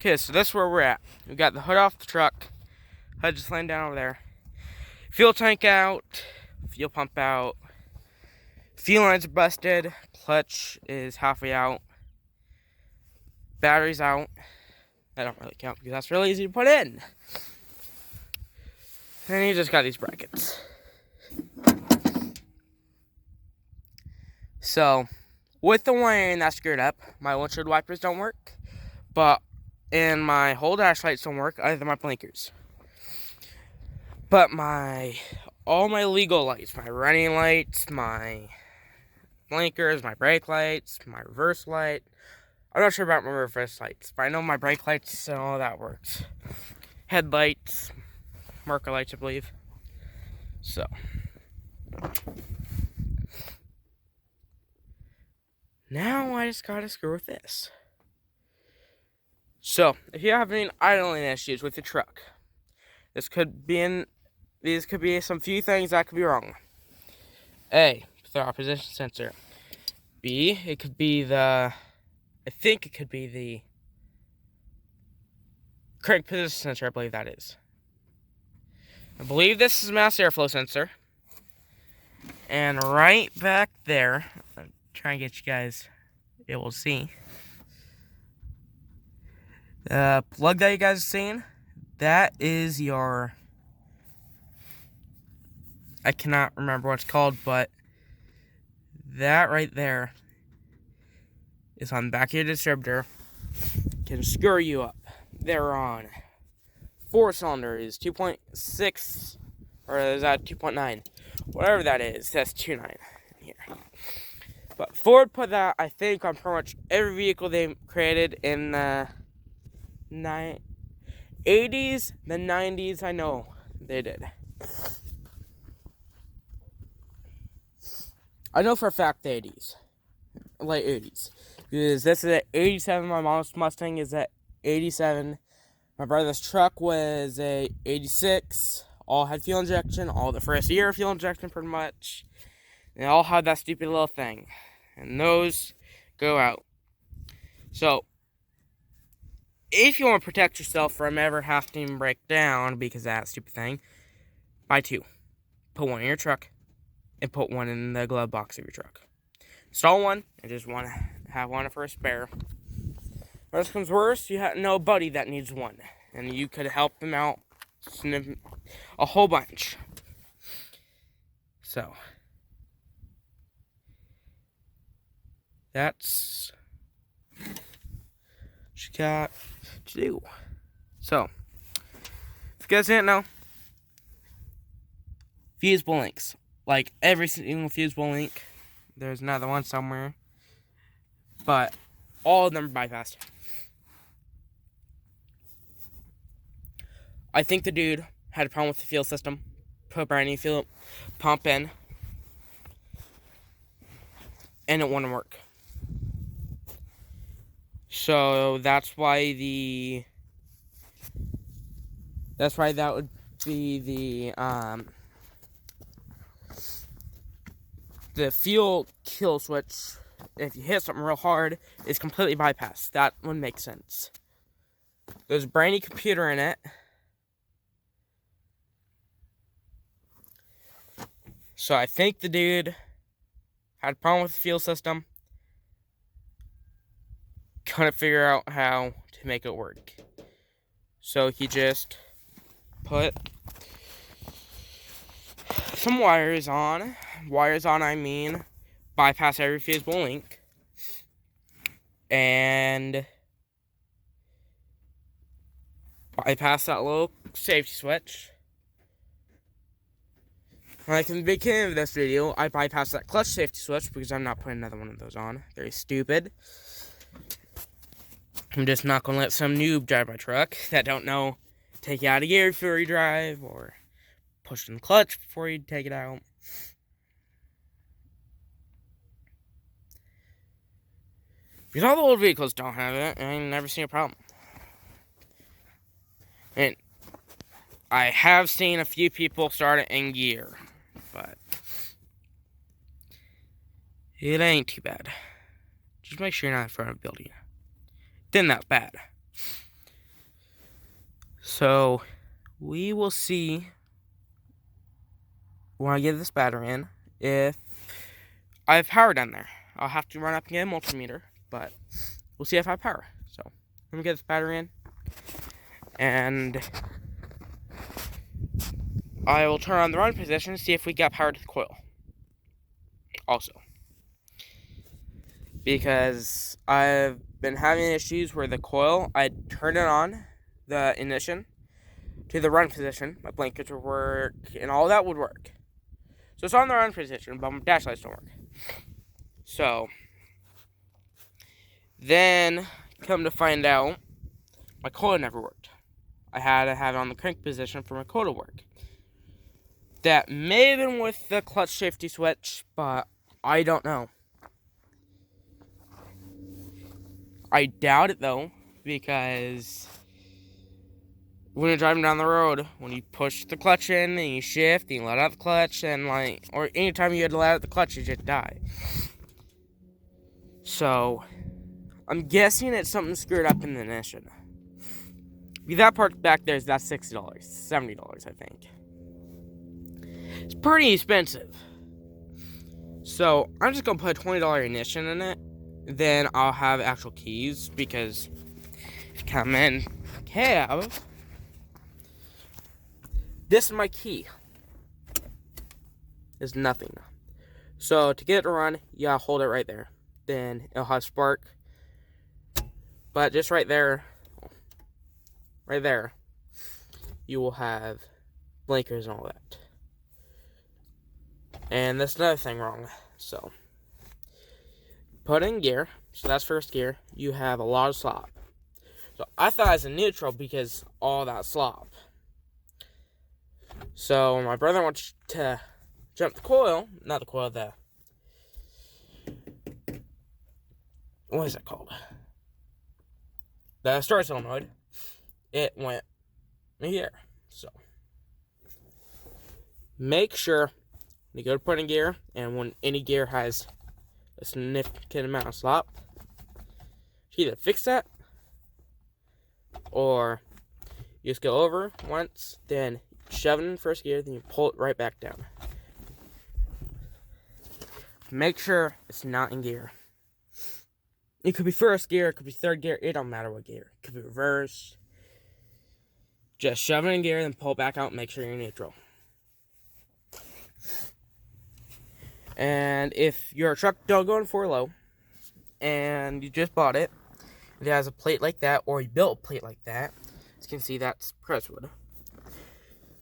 Okay, so that's where we're at. We got the hood off the truck. Hood just laying down over there. Fuel tank out. Fuel pump out. Fuel lines are busted. Clutch is halfway out. Battery's out. That don't really count because that's really easy to put in. And you just got these brackets. So, with the wiring that's screwed up, my windshield wipers don't work. And my whole dash lights don't work, either my blinkers. But all my legal lights, my running lights, my blinkers, my brake lights, my reverse light. I'm not sure about my reverse lights, but I know my brake lights and all that works. Headlights, marker lights, I believe. So. Now I just gotta screw with this. So, if you have any idling issues with your truck, these could be some few things that could be wrong. A, the opposition sensor. B, I think it could be the crank position sensor, I believe that is. I believe this is a mass airflow sensor. And right back there, I'm trying to get you guys able to see. The plug that you guys are seeing, that is your, I cannot remember what it's called, but that right there is on the back of your distributor. Can screw you up. They're on 4-cylinder is 2.6, or is that 2.9? Whatever that is, that's 2.9 in here. But Ford put that, I think, on pretty much every vehicle they created in the 80s, the 90s, I know they did. I know for a fact the 80s, late 80s, because this is at 87, my mom's Mustang is at 87, my brother's truck was a 86, all had fuel injection, all the first year of fuel injection pretty much, they all had that stupid little thing, and those go out. So, if you want to protect yourself from ever having to break down because of that stupid thing, buy two. Put one in your truck and put one in the glove box of your truck. Install one and just want to have one for a spare. Worst comes worst, you know a buddy that needs one, and you could help them out a whole bunch. So, that's what you got to do. So, if you guys didn't know, fusible links. Like every single fusible link, there's another one somewhere, but all of them are bypassed. I think the dude had a problem with the fuel system, put a brand new fuel pump in, and it wouldn't work. So that's why that would be the fuel kill switch. If you hit something real hard, is completely bypassed. That would make sense. There's a brand new computer in it. So I think the dude had a problem with the fuel system. Couldn't figure out how to make it work. So he just put some wires on. I mean, bypass every fusible link. And bypass that little safety switch. Like in the beginning of this video, I bypassed that clutch safety switch because I'm not putting another one of those on. Very stupid. I'm just not going to let some noob drive my truck that don't know take it out of gear before you drive, or push in the clutch before you take it out. Because all the old vehicles don't have it, and I've never seen a problem. And I have seen a few people start it in gear, but it ain't too bad. Just make sure you're not in front of a building. Then that's bad. So we will see when I get this battery in if I have power down there. I'll have to run up and get a multimeter, but we'll see if I have power. So let me get this battery in, and I will turn on the run position to see if we got power to the coil. Also, because I've been having issues where the coil, I turn it on, the ignition, to the run position, my blinkers would work, and all that would work. So it's on the run position, but my dash lights don't work. So, then, come to find out, my coil never worked. I had to have it on the crank position for my coil to work. That may have been with the clutch safety switch, but I don't know. I doubt it though, because when you're driving down the road, when you push the clutch in and you shift and you let out the clutch, and or anytime you had to let out the clutch, you just die. So, I'm guessing it's something screwed up in the ignition. That part back there is that's $60, $70, I think. It's pretty expensive. So, I'm just gonna put a $20 ignition in it. Then I'll have actual keys, because if you come in, have this is my key. Is nothing. So to get it to run, you gotta hold it right there. Then it'll have spark. But just right there, you will have blinkers and all that. And that's another thing wrong. So put in gear. So that's first gear. You have a lot of slop. So I thought it was a neutral because all that slop. So my brother wants to jump the coil. Not the coil, what is it called? The start solenoid. It went here. So make sure you go to put in gear, and when any gear has a significant amount of slop, you either fix that, or you just go over once, then shove it in first gear, then you pull it right back down. Make sure it's not in gear. It could be first gear, it could be third gear, it don't matter what gear. It could be reverse. Just shove it in gear, then pull it back out and make sure you're neutral. And if your truck don't go in 4-low, and you just bought it, it has a plate like that, or you built a plate like that, as you can see, that's Crestwood.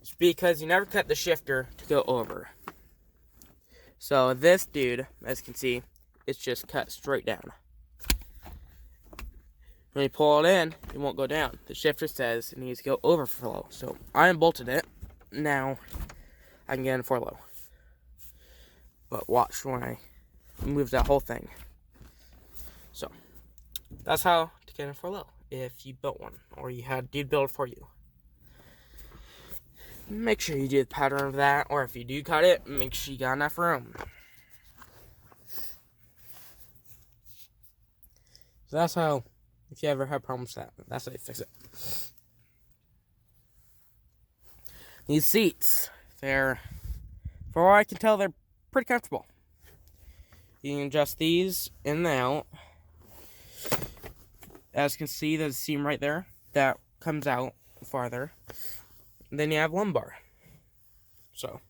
It's because you never cut the shifter to go over. So this dude, as you can see, it's just cut straight down. When you pull it in, it won't go down. The shifter says it needs to go over 4-low. So I unbolted it. Now I can get in 4-low. But watch when I move that whole thing. So that's how to get in 4-low if you built one, or you had a dude build it for you. Make sure you do the pattern of that, or if you do cut it, make sure you got enough room. So that's how, if you ever have problems with that, that's how you fix it. These seats, for what I can tell, they're pretty comfortable. You can adjust these in and out. As you can see, there's a seam right there that comes out farther. And then you have lumbar. So,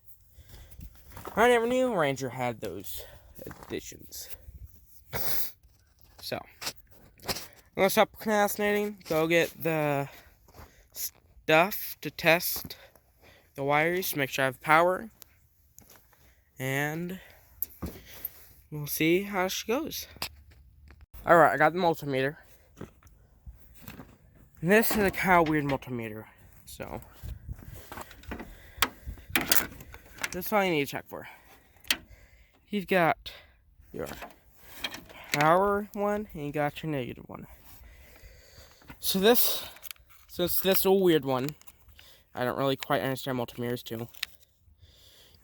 I never knew Ranger had those additions. So, I'm gonna stop procrastinating. Go get the stuff to test the wires to make sure I have power. And we'll see how she goes. Alright, I got the multimeter. And this is a kind of weird multimeter. So, this is all you need to check for. You've got your power one, and you got your negative one. So this is a weird one. I don't really quite understand multimeters too.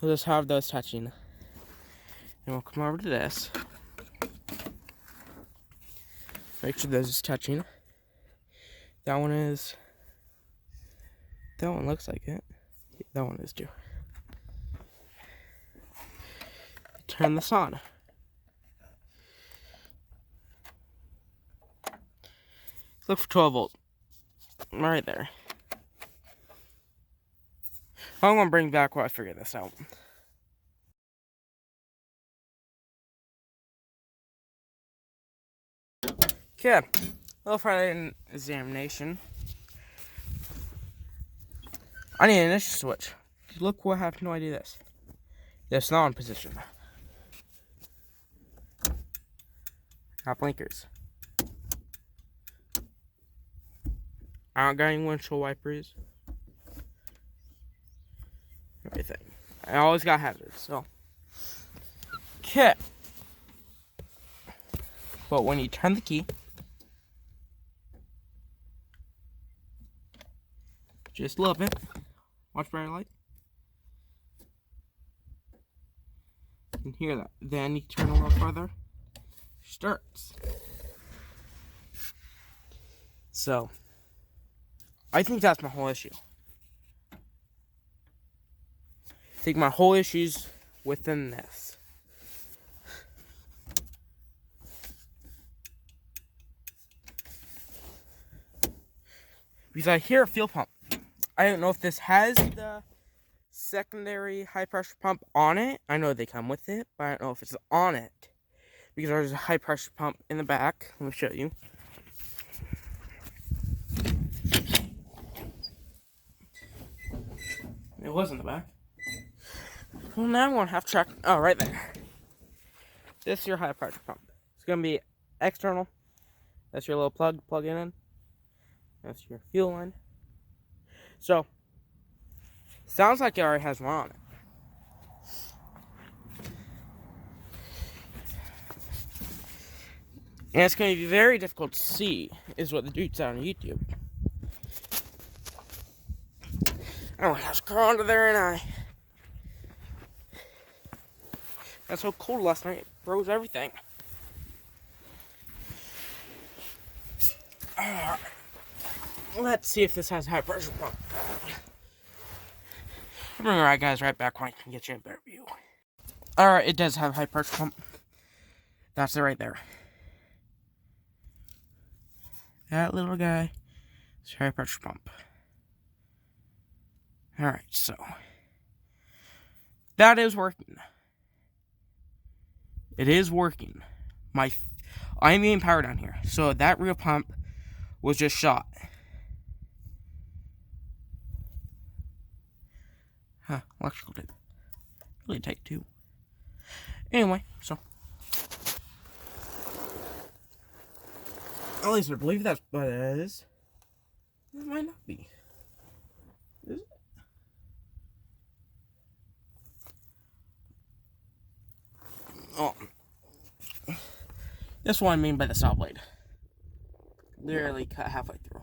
We'll just have those touching. And we'll come over to this. Make sure those is touching. That one is. that one looks like it. That one is too. Turn this on. Look for 12 volts. Right there. I'm going to bring back while I figure this out. Okay. Little Friday examination. I need an initial switch. Look what happened when I do this. It's not in position. Got blinkers. I don't got any windshield wipers. Everything. I always got hazards, so. Okay. But when you turn the key, just a little bit. Watch bright light. You can hear that. Then you turn a little further. Starts. So, I think that's my whole issue. I think my whole issue's within this. Because I hear a fuel pump. I don't know if this has the secondary high pressure pump on it. I know they come with it, but I don't know if it's on it. Because there's a high pressure pump in the back. Let me show you. It was in the back. Well, now I'm going to have to check. Oh, right there. This is your high pressure pump. It's going to be external. That's your little plug it in. That's your fuel line. So, sounds like it already has one on it. And it's going to be very difficult to see, is what the dude said on YouTube. I don't have to crawl under there, and I got so cold last night, it froze everything. Let's see if this has a high pressure pump. I'm bring alright guys right back when I can get you a better view. Alright, it does have a high pressure pump. That's it right there. That little guy is a high pressure pump. Alright, so that is working. It is working. I'm getting power down here. So that real pump was just shot. Huh, electrical did. Really take two. Anyway, so. At least I believe that's what it is. It might not be. Is it? Oh. That's what I mean by the saw blade. Literally cut halfway through.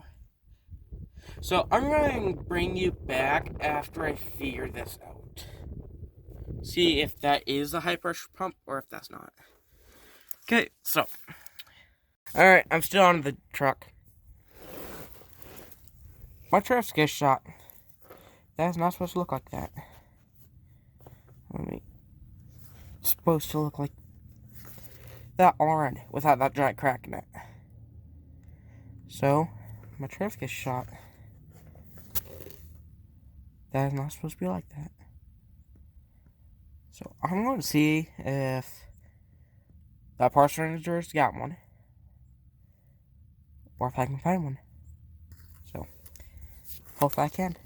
So I'm going to bring you back after I figure this out. See if that is a high pressure pump or if that's not. Okay, so. Alright, I'm still on the truck. My truck's get shot. That's not supposed to look like that. It's supposed to look like that all around without that giant crack in it. So, my truck gets shot. That is not supposed to be like that. So, I'm going to see if that parts ranger's got one. Or if I can find one. So, hopefully I can.